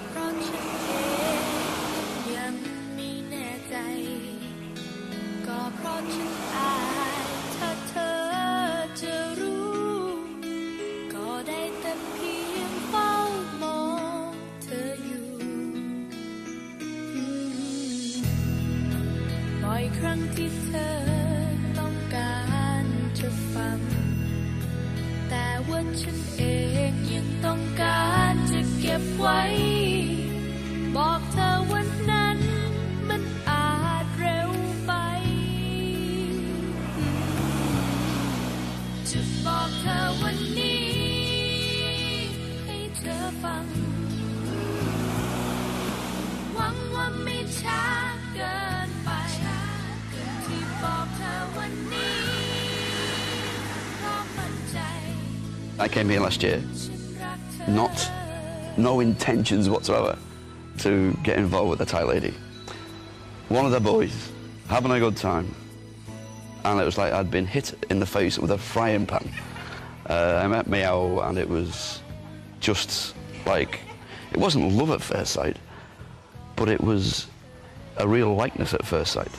เพราะฉันเองยังไม่แน่ใจก็เพราะฉันอายถ้าเธอจะรู้ก็ได้แต่เพียงเฝ้ามองเธออยู่บ่อยครั้งที่เธอต้องการจะฟังแต่ว่าฉันเองยังต้องการจะเก็บไว้บอกเธอวันนั้นมันอาจเร็วไปจะบอกเธอวันนี้ให้เธอฟังหวังว่าไม่ช้าเกินไปที่บอกเธอวันนี้เพราะมั่นใจ I came here last year, no intentions whatsoever to get involved with a Thai lady. One of the boys, having a good time, and it was like I'd been hit in the face with a frying pan. I met Meow and it was just like, it wasn't love at first sight, but it was a real likeness at first sight.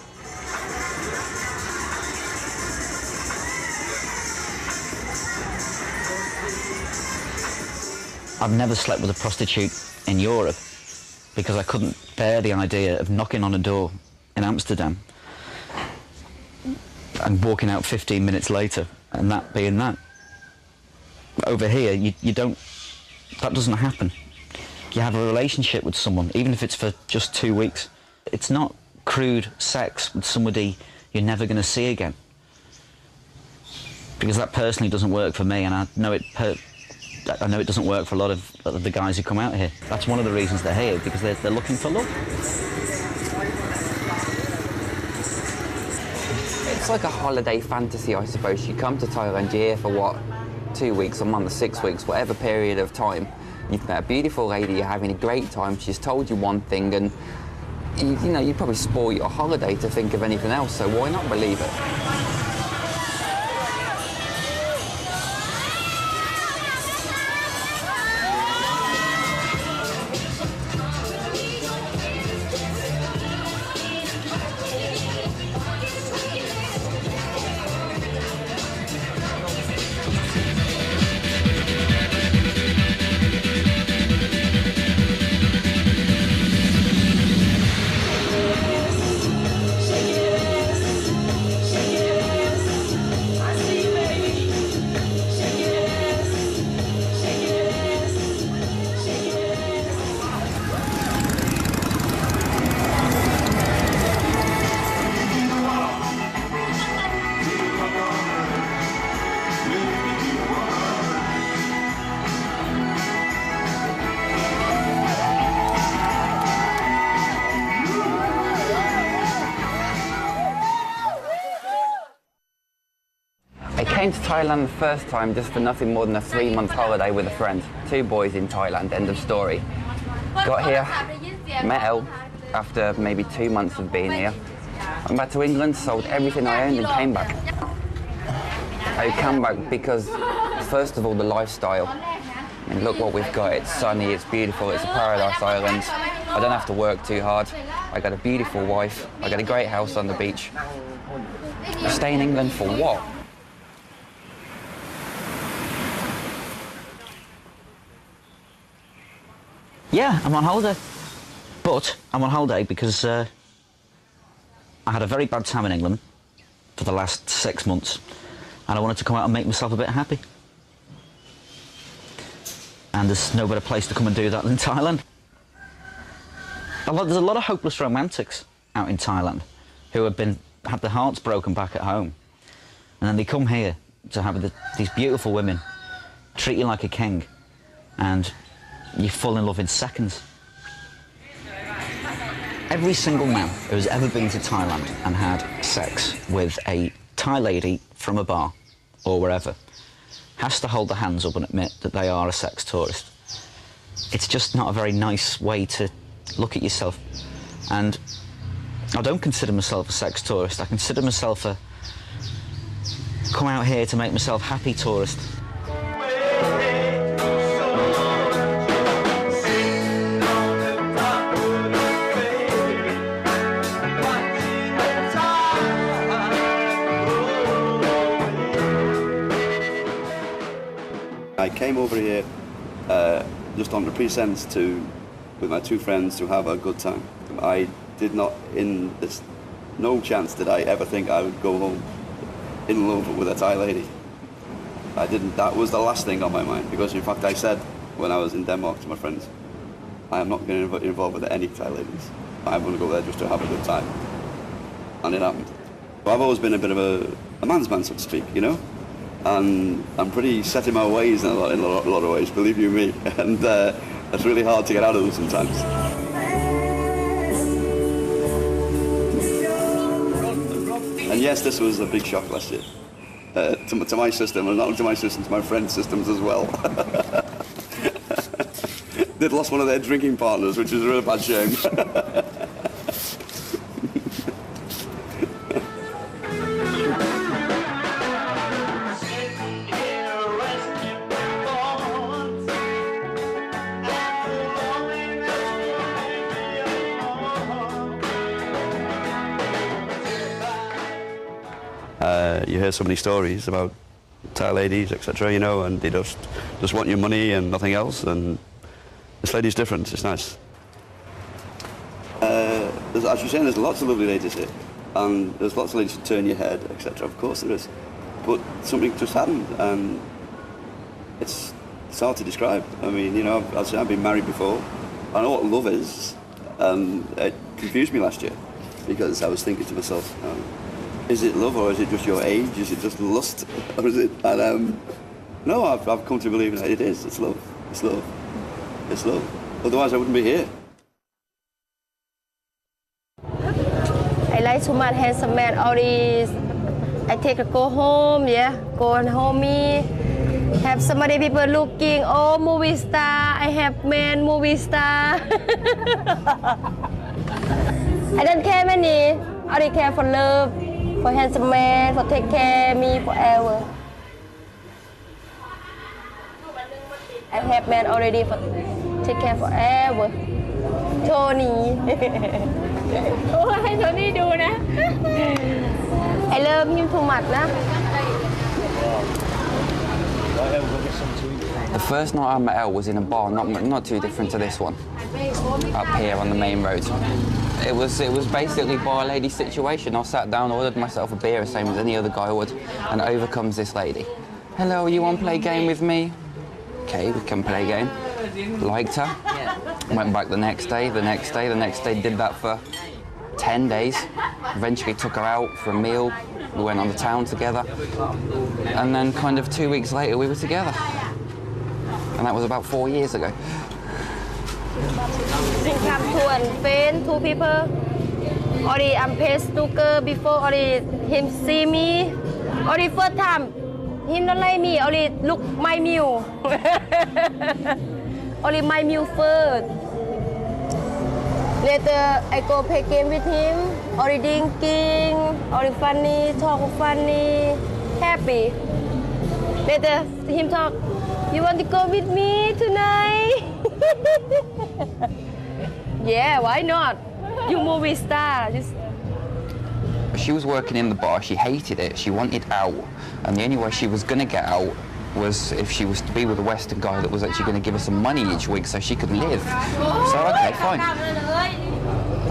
I've never slept with a prostitute in Europe because I couldn't bear the idea of knocking on a door in Amsterdam and walking out 15 minutes later and that being that. Over here, you don't, that doesn't happen. You have a relationship with someone, even if it's for just 2 weeks. It's not crude sex with somebody you're never going to see again. Because that personally doesn't work for me, and I know it doesn't work for a lot of the guys who come out here. That's one of the reasons they're here, because they're looking for love. It's like a holiday fantasy, I suppose. You come to Thailand, you're here for what, 2 weeks, a month, 6 weeks, whatever period of time. You've met a beautiful lady, you're having a great time, she's told you one thing, and you know, you'd probably spoil your holiday to think of anything else, so why not believe it? I came to Thailand the first time just for nothing more than a 3-month holiday with a friend. 2 boys in Thailand, end of story. Got here, met Elle after maybe 2 months of being here. Went back to England, sold everything I owned and came back. I came back because, first of all, the lifestyle. I mean, look what we've got. It's sunny, it's beautiful, it's a paradise island. I don't have to work too hard. I got a beautiful wife. I got a great house on the beach. I stay in England for what? Yeah, I'm on holiday. But I'm on holiday because I had a very bad time in England for the last 6 months, and I wanted to come out and make myself a bit happy. And there's no better place to come and do that than Thailand. There's a lot of hopeless romantics out in Thailand who have had their hearts broken back at home, and then they come here to have these beautiful women treat you like a king, and you fall in love in seconds. Every single man who's ever been to Thailand and had sex with a Thai lady from a bar or wherever has to hold their hands up and admit that they are a sex tourist. It's just not a very nice way to look at yourself. And I don't consider myself a sex tourist. I consider myself a come out here to make myself happy tourist. I came over here just on the pretense with my two friends, to have a good time. I did not, there's no chance did I ever think I would go home in love with a Thai lady. I didn't, that was the last thing on my mind, because in fact I said when I was in Denmark to my friends, I am not going to get involved with any Thai ladies. I'm going to go there just to have a good time. And it happened. I've always been a bit of a man's man, so to speak, you know? And I'm pretty set in my ways in a lot of ways, believe you me. And it's really hard to get out of them sometimes. And yes, this was a big shock last year. To my system, and not only to my system, to my friends' systems as well. They'd lost one of their drinking partners, which is a real bad shame. You hear so many stories about Thai ladies, etc., you know, and they just want your money and nothing else, and this lady's different, it's nice. As you're saying, there's lots of lovely ladies here, and there's lots of ladies who turn your head, etc., of course there is, but something just happened, and it's hard to describe. I mean, you know, I've been married before, I know what love is, and it confused me last year, because I was thinking to myself, is it love, or is it just your age? Is it just lust, or is it? And no, I've come to believe that it is. It's love. It's love. It's love. Otherwise, I wouldn't be here. I like too much handsome man. Always, I take a go home. Yeah, go on homie. Have somebody people looking. Oh, movie star. I have man movie star. I don't care money. I only care for love. For handsome man, for take care of me forever. I have man already for take care forever. Tony. Oh,ให้Tony ดูนะ I love him too much นะ The first night I met Elle was in a bar, not too different to this one, up here on the main road. It was basically bar lady situation. I sat down, ordered myself a beer, same as any other guy would, and over comes this lady. Hello, you want to play a game with me? Okay, we can play a game. Liked her. Went back the next day, did that for 10 days. Eventually took her out for a meal. We went on the town together. And then kind of 2 weeks later, we were together. And that was about 4 years ago. Come to and friend, two people. Already I'm paid snooker before. Already him see me. Already first time him not like me. Already look my meal. Only my meal first. Later I go play game with him. Already drinking. Already funny, talk funny, happy. Later him talk. You want to go with me tonight? Yeah, why not? You movie star. She was working in the bar, she hated it, she wanted out, and the only way she was going to get out was if she was to be with a Western guy that was actually going to give her some money each week so she could live. So, okay, fine.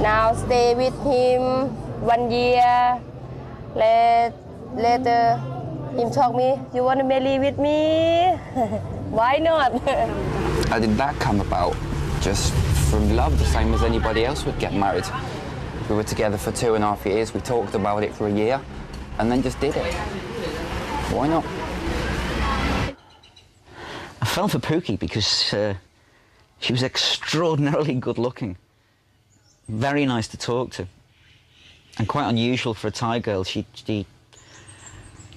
Now stay with him 1 year. Later, him talk me, you want to marry with me? Why not? How did that come about? Just from love, the same as anybody else would get married. We were together for 2.5 years, we talked about it for a year, and then just did it. Why not? I fell for Pookie because she was extraordinarily good looking. Very nice to talk to. And quite unusual for a Thai girl. She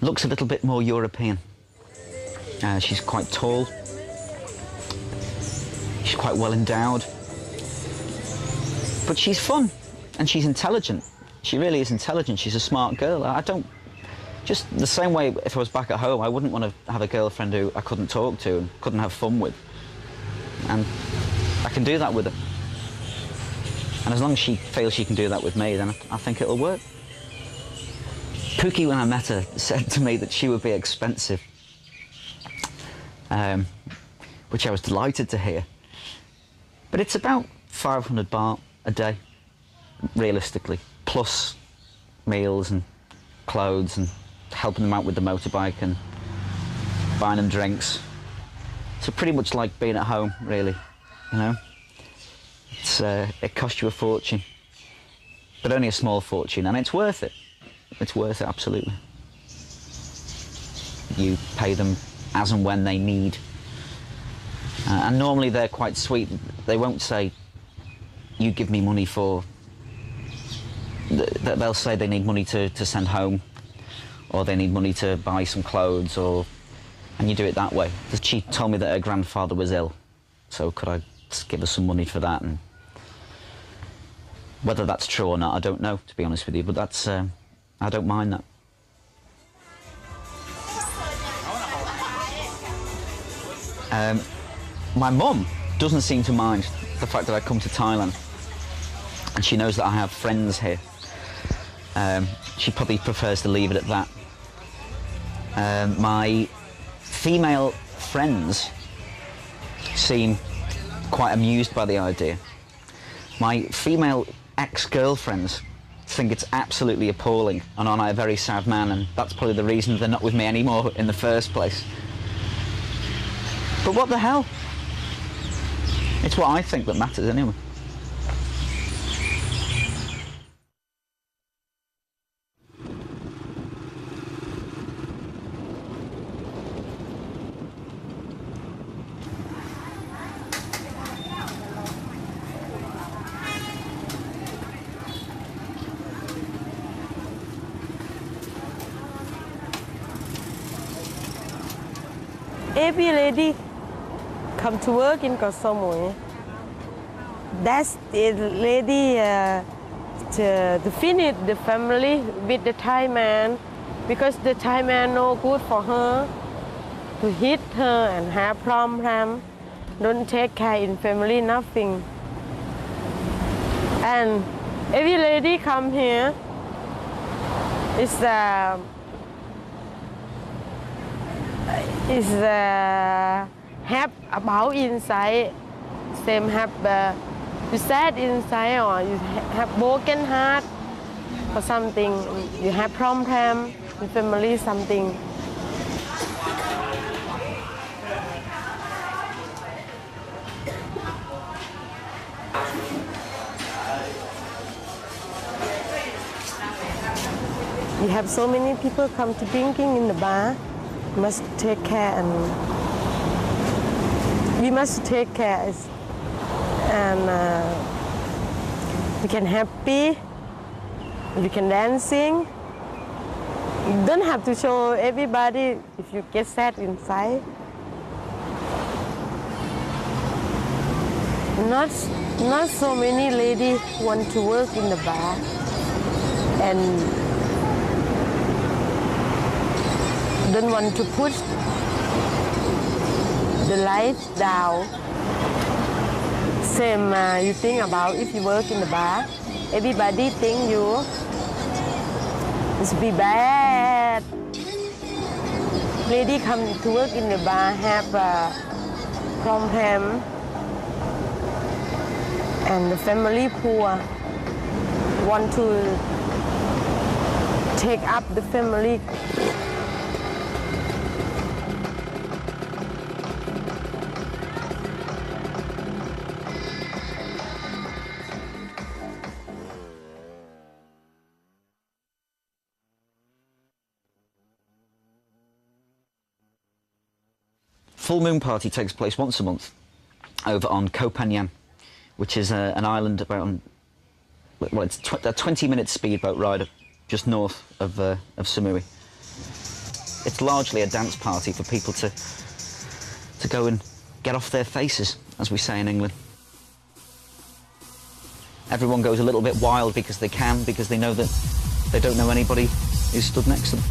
looks a little bit more European. She's quite tall. She's quite well endowed. But she's fun and she's intelligent. She really is intelligent. She's a smart girl. Just the same way if I was back at home, I wouldn't want to have a girlfriend who I couldn't talk to and couldn't have fun with. And I can do that with her. And as long as she feels she can do that with me, then I think it'll work. Pookie, when I met her, said to me that she would be expensive. which I was delighted to hear. But it's about 500 baht a day, realistically, plus meals and clothes and helping them out with the motorbike and buying them drinks. So pretty much like being at home, really, you know. It costs you a fortune, but only a small fortune, and it's worth it. It's worth it, absolutely. You pay them as and when they need. And normally they're quite sweet. They won't say, you give me money for... They'll say they need money to send home, or they need money to buy some clothes, or... And you do it that way. She told me that her grandfather was ill, so could I just give her some money for that? And whether that's true or not, I don't know, to be honest with you, but that's... I don't mind that. My mum doesn't seem to mind the fact that I come to Thailand, and she knows that I have friends here. She probably prefers to leave it at that. My female friends seem quite amused by the idea. My female ex-girlfriends think it's absolutely appalling, and aren't I a very sad man, and that's probably the reason they're not with me anymore in the first place. But what the hell? It's what I think that matters anyway. Every lady come to work in Koh Samui. That's the lady to finish the family with the Thai man, because the Thai man no good for her, to hit her and have problem, don't take care in family, nothing. And every lady come here is have about inside, same have you sad inside, or you have broken heart or something, you have problem in family, something. We have so many people come to drinking in the bar. We must take care, and we must take care, and we can happy, we can dancing. You don't have to show everybody if you get sad inside. Not so many ladies want to work in the bar, and don't want to push the lights down. Same you think about if you work in the bar, everybody think you must be bad. Lady come to work in the bar have a problem, and the family poor, want to take up the family. Full moon party takes place once a month over on Koh Phangan, which is an island about, well, it's a 20-minute speedboat ride just north of Samui. It's largely a dance party for people to go and get off their faces, as we say in England. Everyone goes a little bit wild because they can, because they know that they don't know anybody who's stood next to them.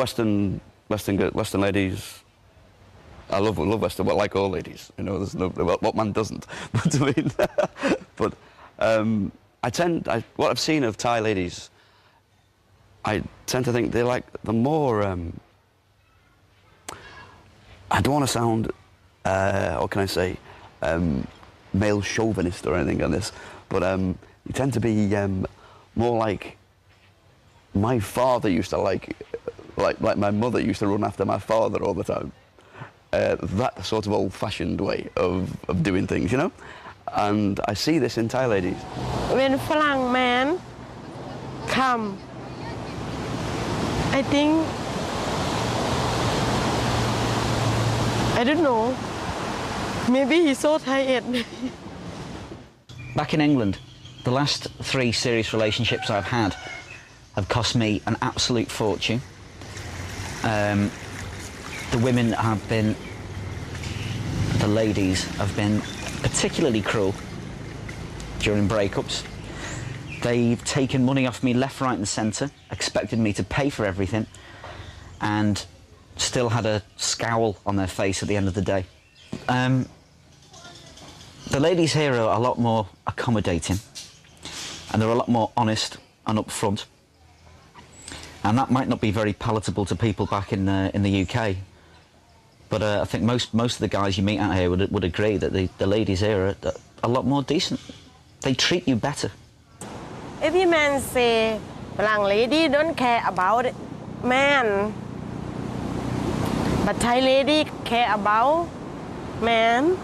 Western ladies. I love Western, well, like all ladies, you know. There's no what man doesn't. But I mean, but what I've seen of Thai ladies, I tend to think they're more. I don't want to sound, what can I say, male chauvinist or anything on this, but you tend to be more like my father used to like my mother used to run after my father all the time. That sort of old-fashioned way of doing things, you know? And I see this in Thai ladies. When Falang man come, I think, I don't know, maybe he's so tired. Back in England, the last 3 serious relationships I've had have cost me an absolute fortune. The women have been, the ladies have been particularly cruel during breakups. They've taken money off me left, right and centre, expected me to pay for everything, and still had a scowl on their face at the end of the day. The ladies here are a lot more accommodating, and they're a lot more honest and upfront. And that might not be very palatable to people back in the UK, but I think most of the guys you meet out here would agree that the ladies here are a lot more decent. They treat you better. Every man say, Falang lady don't care about man, but Thai lady care about man,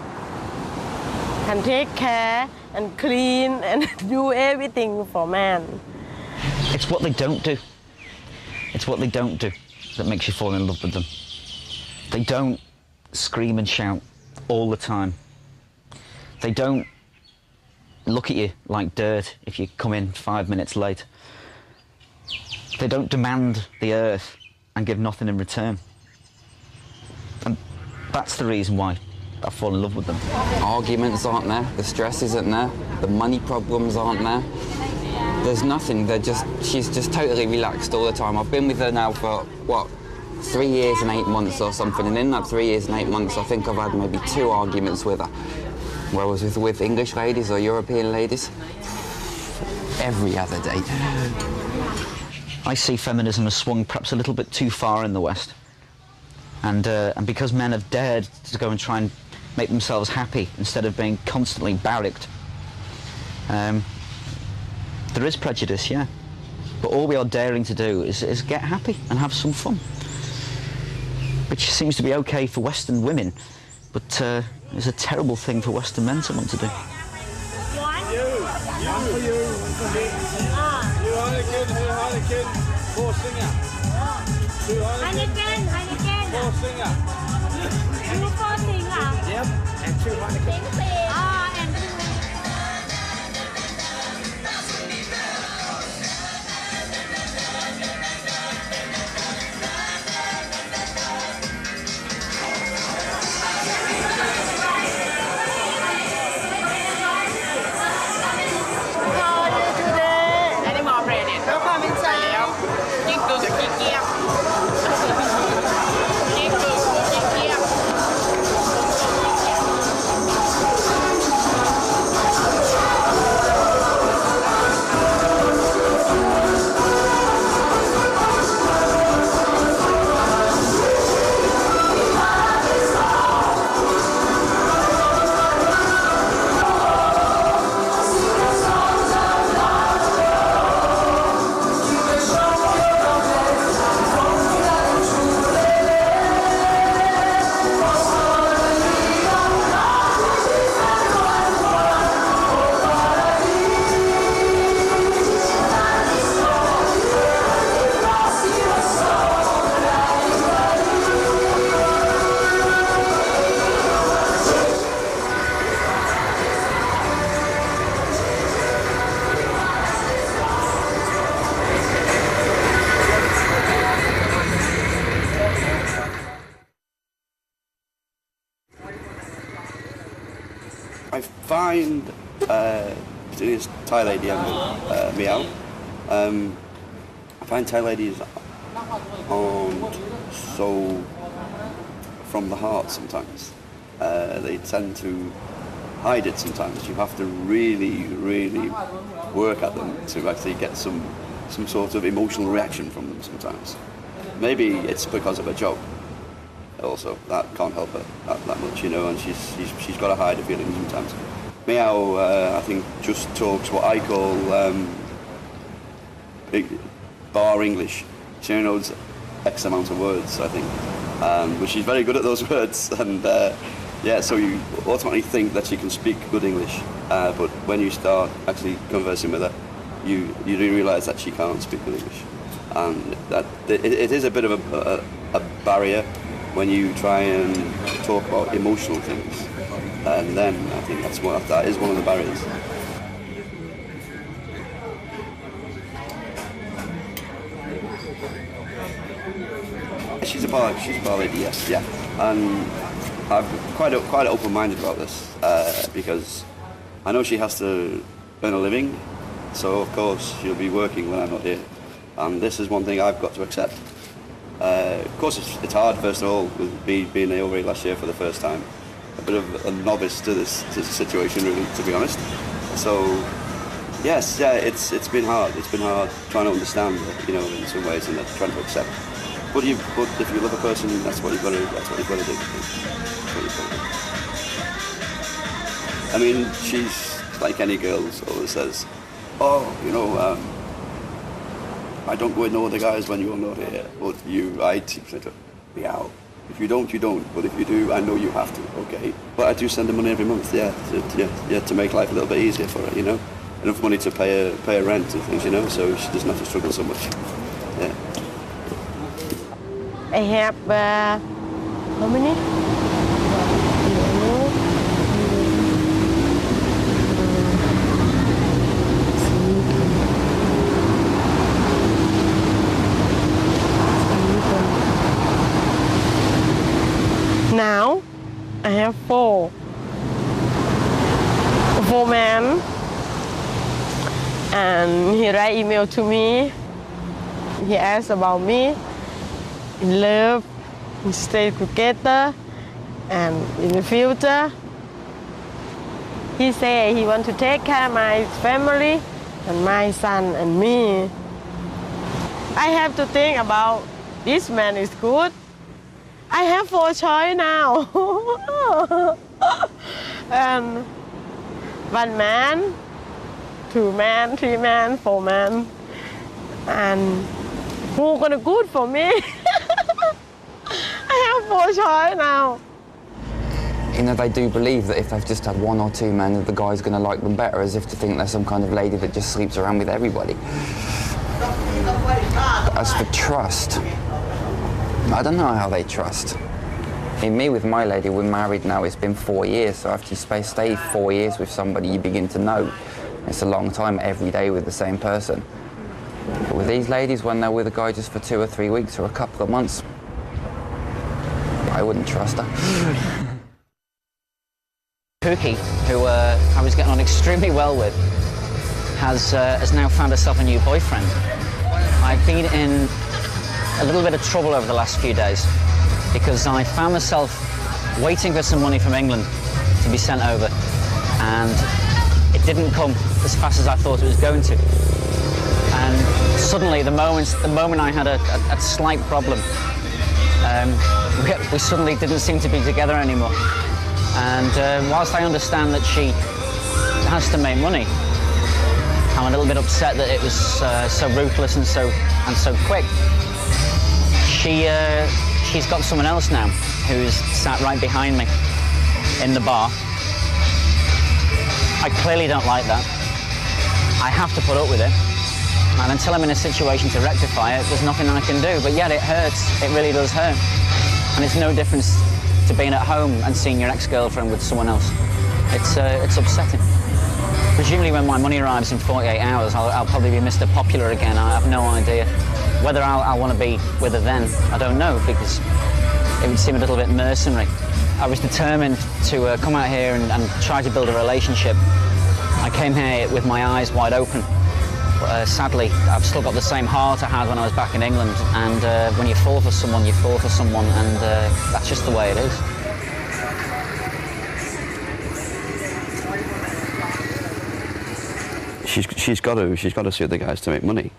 can take care and clean and do everything for man. It's what they don't do. It's what they don't do that makes you fall in love with them. They don't scream and shout all the time. They don't look at you like dirt if you come in 5 minutes late. They don't demand the earth and give nothing in return. And that's the reason why I fall in love with them. Arguments aren't there, the stress isn't there, the money problems aren't there. There's nothing, she's just totally relaxed all the time. I've been with her now for, what, 3 years and 8 months or something, and in that 3 years and 8 months I think I've had maybe 2 arguments with her. Whereas with English ladies or European ladies, every other day. I see feminism has swung perhaps a little bit too far in the West. And because men have dared to go and try and make themselves happy instead of being constantly barracked, there is prejudice, yeah. But all we are daring to do is get happy and have some fun. Which seems to be okay for Western women, but is a terrible thing for Western men to want to do. I find, particularly as Thai lady and Meow, I find Thai ladies aren't so from the heart sometimes. They tend to hide it sometimes. You have to really, really work at them to actually get some sort of emotional reaction from them sometimes. Maybe it's because of her job. Also, that can't help her that much, you know, and she's got to hide her feelings sometimes. Meow, I think, just talks what I call bar English. She only knows X amount of words, I think, but she's very good at those words, and yeah, so you automatically think that she can speak good English, but when you start actually conversing with her, you do realise that she can't speak good English, and that it is a bit of a barrier when you try and talk about emotional things, and then I think that is one of the barriers. She's a bar lady, yes, yeah, and I'm quite open-minded about this because I know she has to earn a living, so of course she'll be working when I'm not here, and this is one thing I've got to accept. Of course, it's hard, first of all, with me being over here last year for the first time. A bit of a novice to this situation, really, to be honest. So, yes, yeah, it's been hard. It's been hard trying to understand, you know, in some ways, and trying to accept. But if you love a person, that's what you've got to do. That's what you've got to do. I mean, she's like any girl, always says, "Oh, you know, I don't go with no other guys when you're not here, but I say to meow. If you don't, you don't. But if you do, I know you have to. Okay. But I do send her money every month. Yeah, to make life a little bit easier for her. You know, enough money to pay her rent and things. You know, so she doesn't have to struggle so much. Yeah. I have how many? Now I have four men, and he write email to me. He asked about me, in love, we stay together, and in the future. He say he want to take care of my family and my son and me. I have to think about this man is good. I have 4 choices now. And 1 man, 2 men, 3 men, 4 men. And who gonna good for me? I have 4 choices now. You know, they do believe that if they've just had 1 or 2 men, that the guy's going to like them better, as if to think they're some kind of lady that just sleeps around with everybody. As for trust, I don't know how they trust. In me, with my lady, we're married now, it's been 4 years, so after you stay 4 years with somebody, you begin to know. It's a long time every day with the same person. But with these ladies, when they're with a guy just for 2 or 3 weeks or a couple of months, I wouldn't trust her. Pookie, who I was getting on extremely well with, has now found herself a new boyfriend. I've been in a little bit of trouble over the last few days because I found myself waiting for some money from England to be sent over, and it didn't come as fast as I thought it was going to. And suddenly, the moment I had a slight problem, we suddenly didn't seem to be together anymore. And whilst I understand that she has to make money, I'm a little bit upset that it was so ruthless and so quick. She's got someone else now who's sat right behind me in the bar. I clearly don't like that. I have to put up with it. And until I'm in a situation to rectify it, there's nothing I can do. But yet it hurts. It really does hurt. And it's no difference to being at home and seeing your ex-girlfriend with someone else. It's upsetting. Presumably when my money arrives in 48 hours, I'll probably be Mr. Popular again. I have no idea. Whether I'll want to be with her then, I don't know, because it would seem a little bit mercenary. I was determined to come out here and try to build a relationship. I came here with my eyes wide open, Sadly, I've still got the same heart I had when I was back in England, and when you fall for someone, you fall for someone, and that's just the way it is. She's got to see other guys to make money,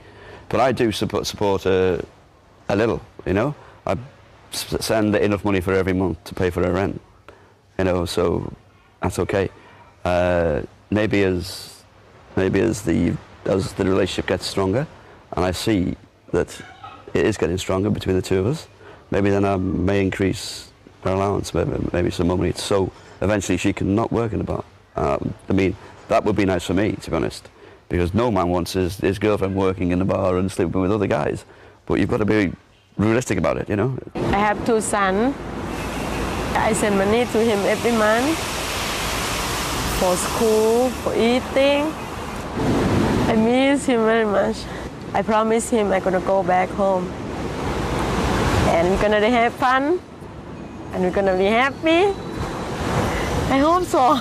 but I do support her a little, you know. I send enough money for her every month to pay for her rent, you know, so that's okay. Maybe as the relationship gets stronger, and I see that it is getting stronger between the two of us, maybe then I may increase her allowance, maybe some more money, so eventually she can not work in the bar. I mean, that would be nice for me, to be honest, because no man wants his girlfriend working in the bar and sleeping with other guys, but you've got to be realistic about it, you know. I have 2 sons. I send money to him every month for school, for eating. I miss him very much. I promise him I'm gonna go back home and we're gonna have fun and we're gonna be happy. I hope so.